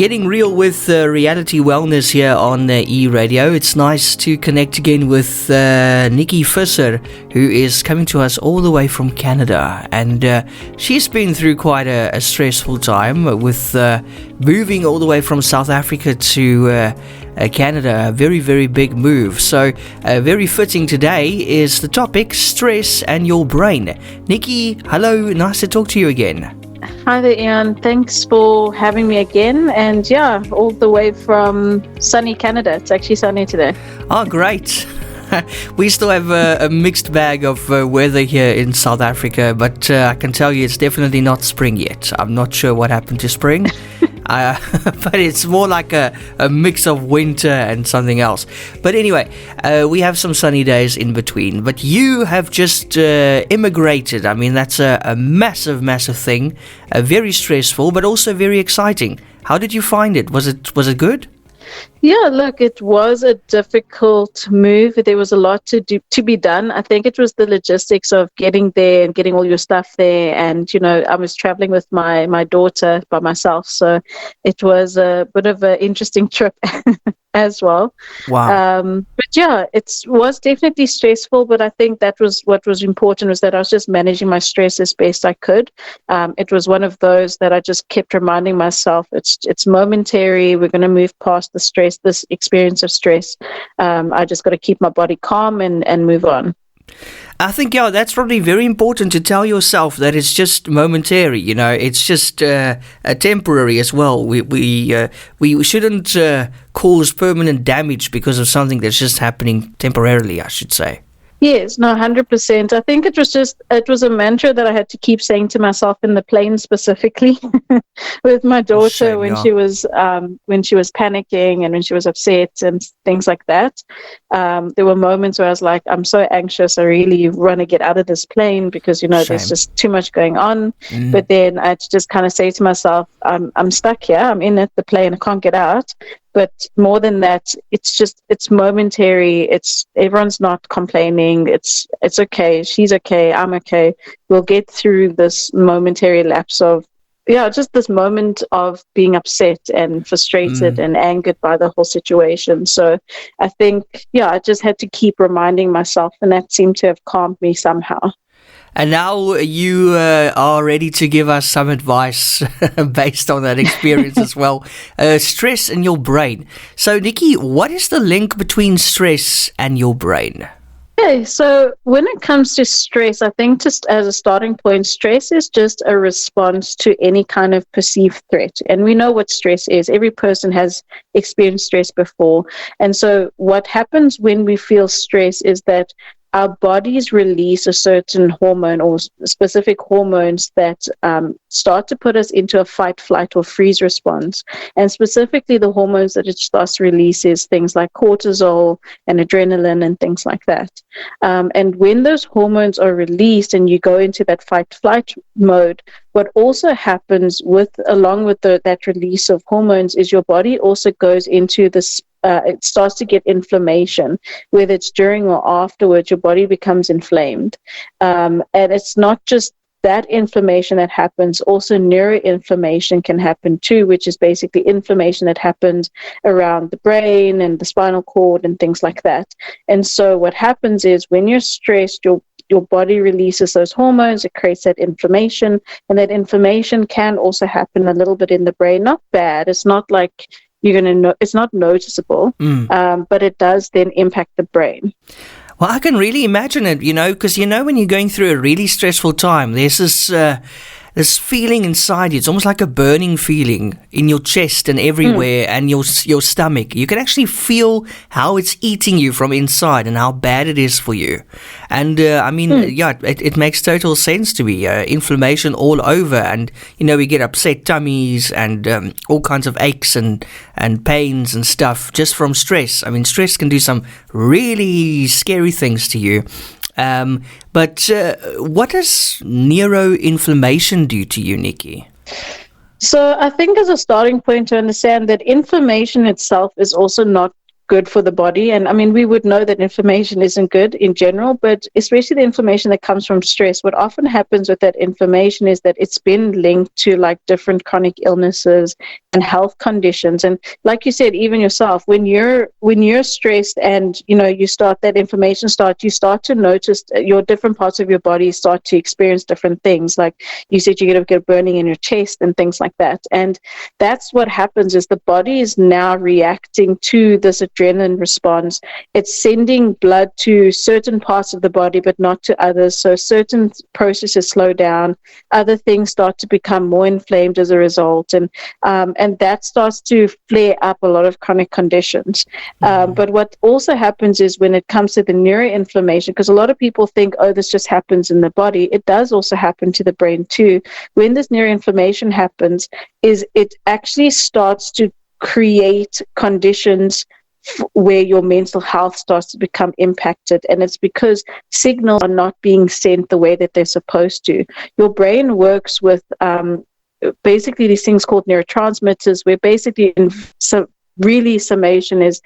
Getting real with Reality Wellness here on eRadio. It's nice to connect again with Nicky Visser, who is coming to us all the way from Canada. And she's been through quite a stressful time with moving all the way from South Africa to Canada. A very, very big move. So very fitting today is the topic, stress and your brain. Nicky, hello. Nice to talk to you again. Hi there, Ian. Thanks for having me again. And yeah, all the way from sunny Canada. It's actually sunny today. Oh, great. We still have a mixed bag of weather here in South Africa, but I can tell you it's definitely not spring yet. I'm not sure what happened to spring, but it's more like a mix of winter and something else. But anyway, we have some sunny days in between. But you have just immigrated. I mean, that's a massive, massive thing. Very stressful, but also very exciting. How did you find it? Was it good? Yeah, look, it was a difficult move. There was a lot to be done. I think it was the logistics of getting there and getting all your stuff there. And, you know, I was traveling with my daughter by myself. So it was a bit of an interesting trip as well. Wow. But yeah, it was definitely stressful. But I think that was what was important, was that I was just managing my stress as best I could. It was one of those that I just kept reminding myself, it's momentary. We're going to move past the stress, this experience of stress. I just got to keep my body calm and move on. I think, yeah, that's probably very important to tell yourself that it's just momentary, you know, it's just temporary as well. We shouldn't cause permanent damage because of something that's just happening temporarily, I should say. Yes, no, 100%. I think it was a mantra that I had to keep saying to myself in the plane, specifically with my daughter when she was panicking and when she was upset and things like that. There were moments where I was like, I'm so anxious. I really want to get out of this plane because, you know, there's just too much going on. But then I had to just kind of say to myself, I'm stuck here. I'm in the plane. I can't get out. But more than that, it's momentary. Everyone's not complaining. It's okay. She's okay. I'm okay. We'll get through this momentary lapse of, just this moment of being upset and frustrated and angered by the whole situation. So I think, I just had to keep reminding myself, and that seemed to have calmed me somehow. And now you are ready to give us some advice based on that experience as well. Stress and your brain. So, Nicky, what is the link between stress and your brain? Okay, so when it comes to stress, I think just as a starting point, stress is just a response to any kind of perceived threat. And we know what stress is. Every person has experienced stress before. And so what happens when we feel stress is that our bodies release a certain hormone or specific hormones that start to put us into a fight, flight, or freeze response. And specifically, the hormones that it starts to release is things like cortisol and adrenaline and things like that. And when those hormones are released and you go into that fight, flight mode, what also happens along with that release of hormones is your body also goes into this. It starts to get inflammation, whether it's during or afterwards. Your body becomes inflamed, and it's not just that inflammation that happens. Also, neuroinflammation can happen too, which is basically inflammation that happens around the brain and the spinal cord and things like that. And so, what happens is when you're stressed, your body releases those hormones. It creates that inflammation, and that inflammation can also happen a little bit in the brain. Not bad. It's not like you're going to know, it's not noticeable, but it does then impact the brain. Well, I can really imagine it, you know, because, you know, when you're going through a really stressful time, there's this feeling inside you. It's almost like a burning feeling in your chest and everywhere and your stomach. You can actually feel how it's eating you from inside and how bad it is for you. And it makes total sense to me. Inflammation all over, and, you know, we get upset tummies and all kinds of aches and pains and stuff just from stress. I mean, stress can do some really scary things to you. But what does neuroinflammation do to you, Nicky? So I think as a starting point to understand that inflammation itself is also not good for the body. And I mean, we would know that inflammation isn't good in general, but especially the inflammation that comes from stress. What often happens with that inflammation is that it's been linked to like different chronic illnesses and health conditions. And like you said, even yourself, when you're stressed and you start that inflammation you start to notice your different parts of your body start to experience different things. Like you said, you get burning in your chest and things like that. And that's what happens is the body is now reacting to this adrenaline response. It's sending blood to certain parts of the body, but not to others. So certain processes slow down. Other things start to become more inflamed as a result. And that starts to flare up a lot of chronic conditions. But what also happens is when it comes to the neuroinflammation, because a lot of people think, oh, this just happens in the body. It does also happen to the brain too. When this neuroinflammation happens, is it actually starts to create conditions where your mental health starts to become impacted. And it's because signals are not being sent the way that they're supposed to. Your brain works with basically these things called neurotransmitters, where basically summation is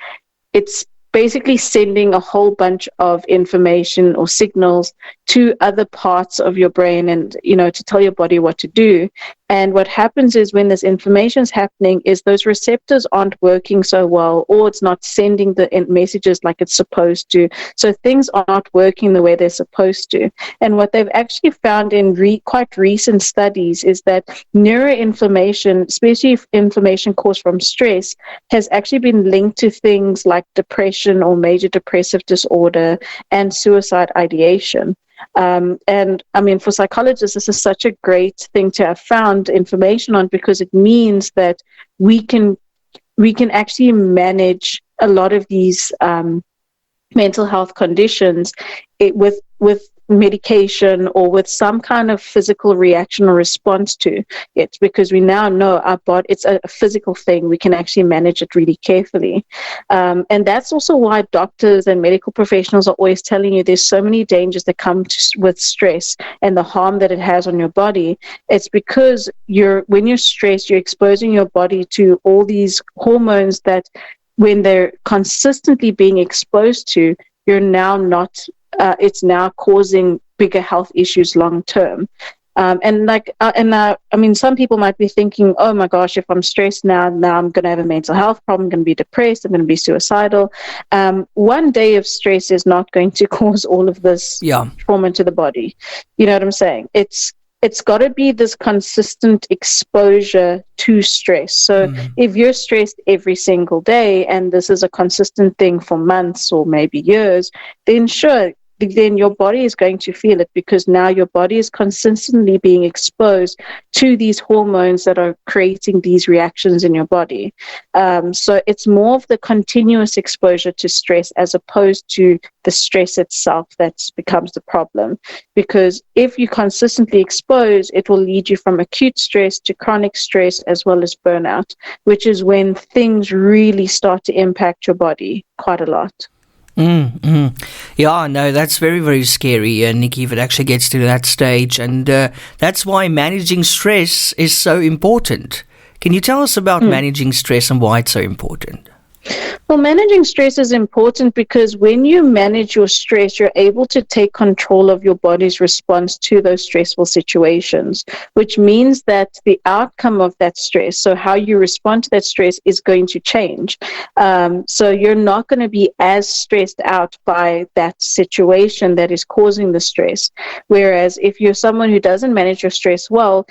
it's basically sending a whole bunch of information or signals to other parts of your brain and, to tell your body what to do. And what happens is when this inflammation is happening is those receptors aren't working so well, or it's not sending the messages like it's supposed to. So things are not working the way they're supposed to. And what they've actually found in quite recent studies is that neuroinflammation, especially if inflammation caused from stress, has actually been linked to things like depression or major depressive disorder and suicide ideation. And I mean, for psychologists, this is such a great thing to have found information on, because it means that we can actually manage a lot of these mental health conditions with medication or with some kind of physical reaction or response to it, because we now know our body, it's a physical thing. We can actually manage it really carefully. And that's also why doctors and medical professionals are always telling you there's so many dangers that come with stress and the harm that it has on your body. It's because when you're stressed, you're exposing your body to all these hormones that when they're consistently being exposed to, you're now not it's now causing bigger health issues long term. I mean, some people might be thinking, oh my gosh, if I'm stressed now I'm going to have a mental health problem, I'm going to be depressed, I'm going to be suicidal. One day of stress is not going to cause all of this trauma to the body. You know what I'm saying? It's got to be this consistent exposure to stress. So if you're stressed every single day and this is a consistent thing for months or maybe years, then sure, then your body is going to feel it, because now your body is consistently being exposed to these hormones that are creating these reactions in your body. So it's more of the continuous exposure to stress as opposed to the stress itself that becomes the problem. Because if you consistently expose, it will lead you from acute stress to chronic stress as well as burnout, which is when things really start to impact your body quite a lot. Yeah, no, that's very, very scary, Nicky, if it actually gets to that stage. And that's why managing stress is so important. Can you tell us about managing stress and why it's so important? Well, managing stress is important because when you manage your stress, you're able to take control of your body's response to those stressful situations, which means that the outcome of that stress, so how you respond to that stress, is going to change. So you're not going to be as stressed out by that situation that is causing the stress. Whereas if you're someone who doesn't manage your stress well,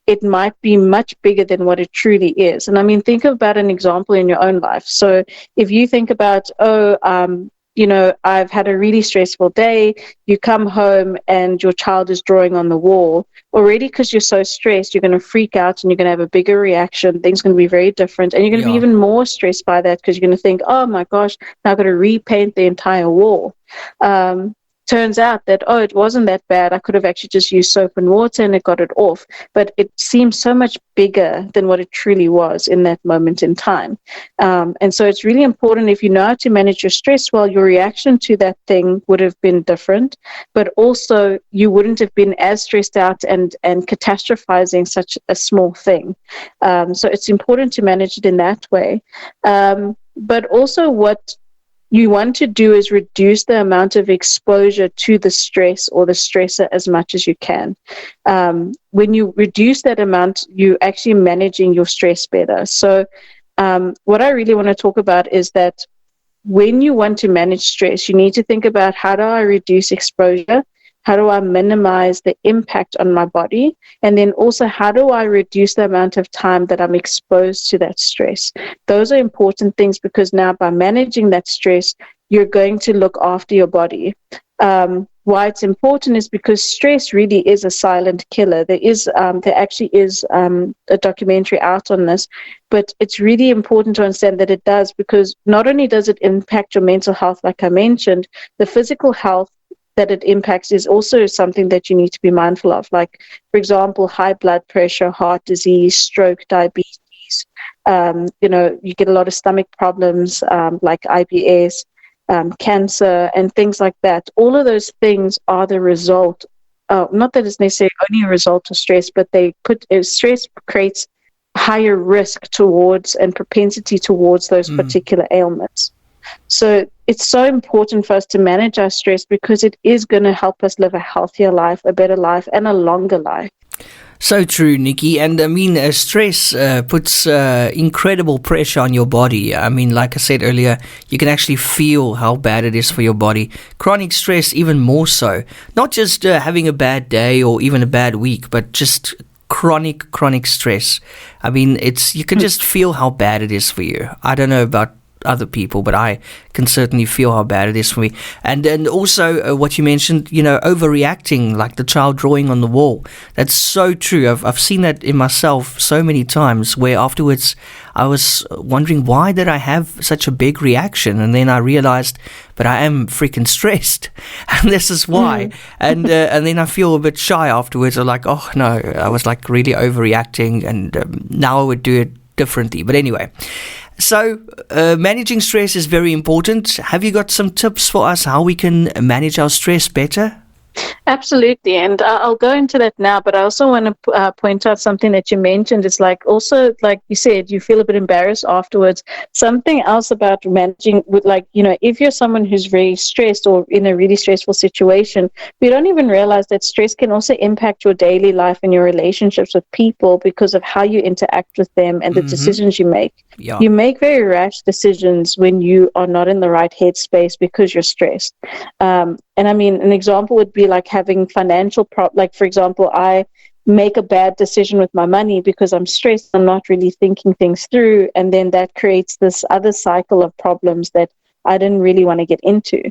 it might be much bigger than what it truly is. And I mean, think about an example in your own life. So if you think about, I've had a really stressful day, you come home and your child is drawing on the wall, already because you're so stressed, you're going to freak out and you're going to have a bigger reaction. Things are going to be very different. And you're going to be even more stressed by that because you're going to think, oh my gosh, now I've got to repaint the entire wall. Turns out that, it wasn't that bad. I could have actually just used soap and water and it got it off. But it seems so much bigger than what it truly was in that moment in time. And so it's really important, if you know how to manage your stress well, your reaction to that thing would have been different, but also you wouldn't have been as stressed out and catastrophizing such a small thing. So it's important to manage it in that way. But also what you want to do is reduce the amount of exposure to the stress or the stressor as much as you can. When you reduce that amount, you're actually managing your stress better. So what I really want to talk about is that when you want to manage stress, you need to think about, how do I reduce exposure? How do I minimize the impact on my body? And then also, how do I reduce the amount of time that I'm exposed to that stress? Those are important things, because now by managing that stress, you're going to look after your body. Why it's important is because stress really is a silent killer. There actually is a documentary out on this, but it's really important to understand that it does, because not only does it impact your mental health, like I mentioned, the physical health that it impacts is also something that you need to be mindful of. Like, for example, high blood pressure, heart disease, stroke, diabetes. You get a lot of stomach problems like IBS. Cancer and things like that. All of those things are the result, not that it's necessarily only a result of stress, but stress creates higher risk towards and propensity towards those particular ailments. So it's so important for us to manage our stress, because it is going to help us live a healthier life, a better life, and a longer life. So true, Nicky. And I mean, stress puts incredible pressure on your body. I mean, like I said earlier, you can actually feel how bad it is for your body. Chronic stress, even more so. Not just having a bad day or even a bad week, but just chronic stress. I mean, you can just feel how bad it is for you. I don't know about other people, but I can certainly feel how bad it is for me. And also what you mentioned, overreacting, like the child drawing on the wall. That's so true. I've seen that in myself so many times, where afterwards I was wondering, why did I have such a big reaction? And then I realized, but I am freaking stressed, and this is why. And then I feel a bit shy afterwards. I'm like, oh no, I was like really overreacting, and now I would do it differently. But anyway, so managing stress is very important. Have you got some tips for us how we can manage our stress better? Absolutely, and I'll go into that now, but I also want to point out something that you mentioned. It's like, also, like you said, you feel a bit embarrassed afterwards. Something else about managing with, if you're someone who's very stressed or in a really stressful situation, we don't even realize that stress can also impact your daily life and your relationships with people because of how you interact with them and the decisions you make. Yeah. You make very rash decisions when you are not in the right headspace because you're stressed. And I mean, an example would be like having financial like, for example, I make a bad decision with my money because I'm stressed. I'm not really thinking things through. And then that creates this other cycle of problems that I didn't really want to get into.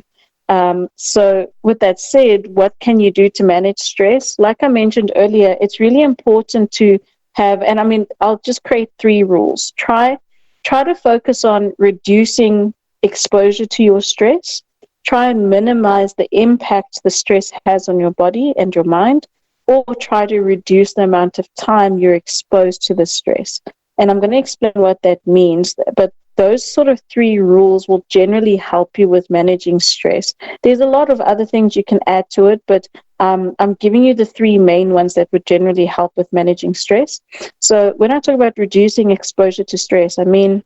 So with that said, what can you do to manage stress? Like I mentioned earlier, it's really important to have, and I mean, I'll just create 3 rules. Try to focus on reducing exposure to your stress. Try and minimize the impact the stress has on your body and your mind, or try to reduce the amount of time you're exposed to the stress. And I'm going to explain what that means, but those sort of 3 rules will generally help you with managing stress. There's a lot of other things you can add to it, but I'm giving you the 3 main ones that would generally help with managing stress. So when I talk about reducing exposure to stress, I mean,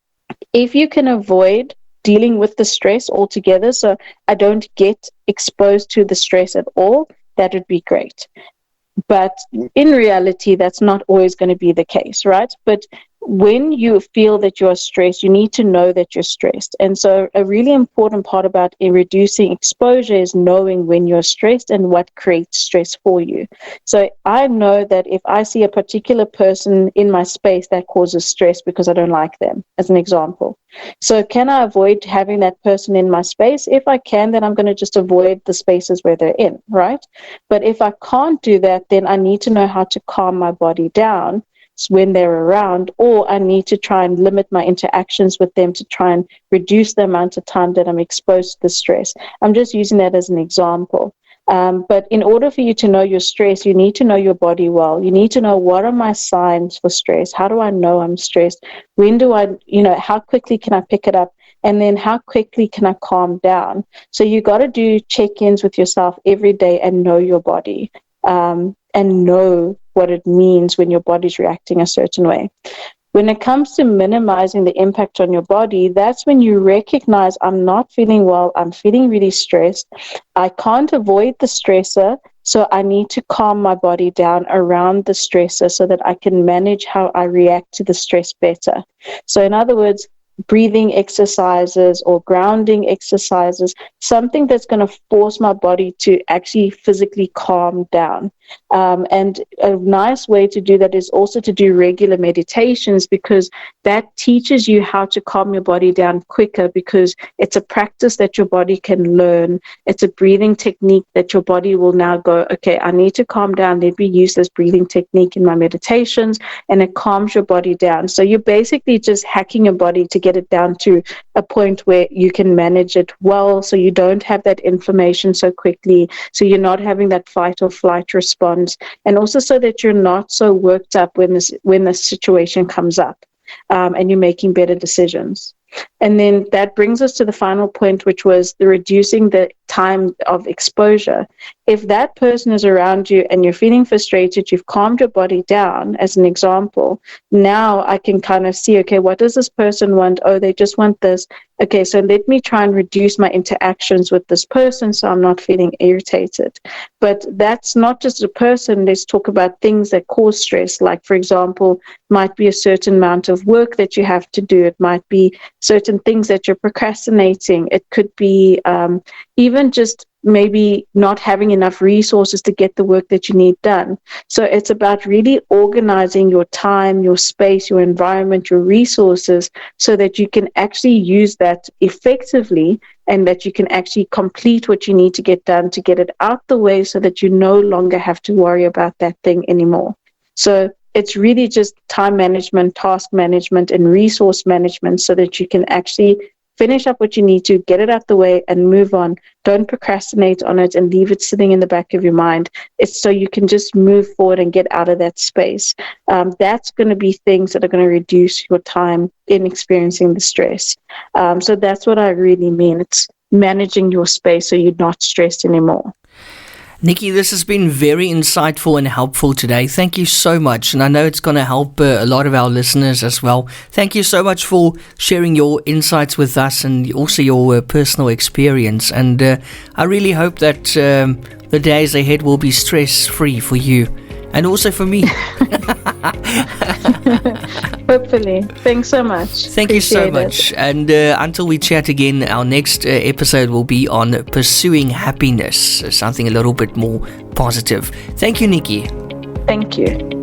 if you can avoid dealing with the stress altogether, so I don't get exposed to the stress at all, that would be great. But in reality, that's not always going to be the case, right? But when you feel that you're stressed, you need to know that you're stressed. And so a really important part about reducing exposure is knowing when you're stressed and what creates stress for you. So I know that if I see a particular person in my space, that causes stress because I don't like them, as an example. So can I avoid having that person in my space? If I can, then I'm going to just avoid the spaces where they're in, right? But if I can't do that, then I need to know how to calm my body down when they're around, or I need to try and limit my interactions with them to try and reduce the amount of time that I'm exposed to the stress. I'm just using that as an example. But in order for you to know your stress, you need to know your body well. You need to know, what are my signs for stress? How do I know I'm stressed? When do I, how quickly can I pick it up? And then how quickly can I calm down? So you got to do check-ins with yourself every day and know your body, and know what it means when your body's reacting a certain way. When it comes to minimizing the impact on your body, that's when you recognize, I'm not feeling well, I'm feeling really stressed, I can't avoid the stressor, so I need to calm my body down around the stressor so that I can manage how I react to the stress better. So in other words, breathing exercises or grounding exercises, something that's going to force my body to actually physically calm down. And a nice way to do that is also to do regular meditations, because that teaches you how to calm your body down quicker, because it's a practice that your body can learn. It's a breathing technique that your body will now go, okay, I need to calm down. Let me use this breathing technique in my meditations, and it calms your body down. So you're basically just hacking your body to get it down to a point where you can manage it well, so you don't have that inflammation so quickly, so you're not having that fight or flight response, and also so that you're not so worked up when the situation comes up, and you're making better decisions. And then that brings us to the final point, which was the reducing the time of exposure. If that person is around you and you're feeling frustrated, you've calmed your body down, as an example, now I can kind of see, okay, what does this person want? Oh, they just want this. Okay, so let me try and reduce my interactions with this person so I'm not feeling irritated. But that's not just a person. Let's talk about things that cause stress, like, for example, might be a certain amount of work that you have to do. It might be certain things that you're procrastinating. It could be even just maybe not having enough resources to get the work that you need done. So it's about really organizing your time, your space, your environment, your resources, so that you can actually use that effectively, and that you can actually complete what you need to get done, to get it out the way, so that you no longer have to worry about that thing anymore. So it's really just time management, task management, and resource management, so that you can actually finish up what you need to, get it out the way, and move on. Don't procrastinate on it and leave it sitting in the back of your mind. It's so you can just move forward and get out of that space. That's going to be things that are going to reduce your time in experiencing the stress. So that's what I really mean. It's managing your space so you're not stressed anymore. Nicky, this has been very insightful and helpful today. Thank you so much. And I know it's going to help a lot of our listeners as well. Thank you so much for sharing your insights with us, and also your personal experience. And I really hope that the days ahead will be stress-free for you, and also for me. Hopefully. Thanks so much. Thank you so much. And until we chat again, our next episode will be on pursuing happiness, something a little bit more positive. Thank you, Nicky. Thank you.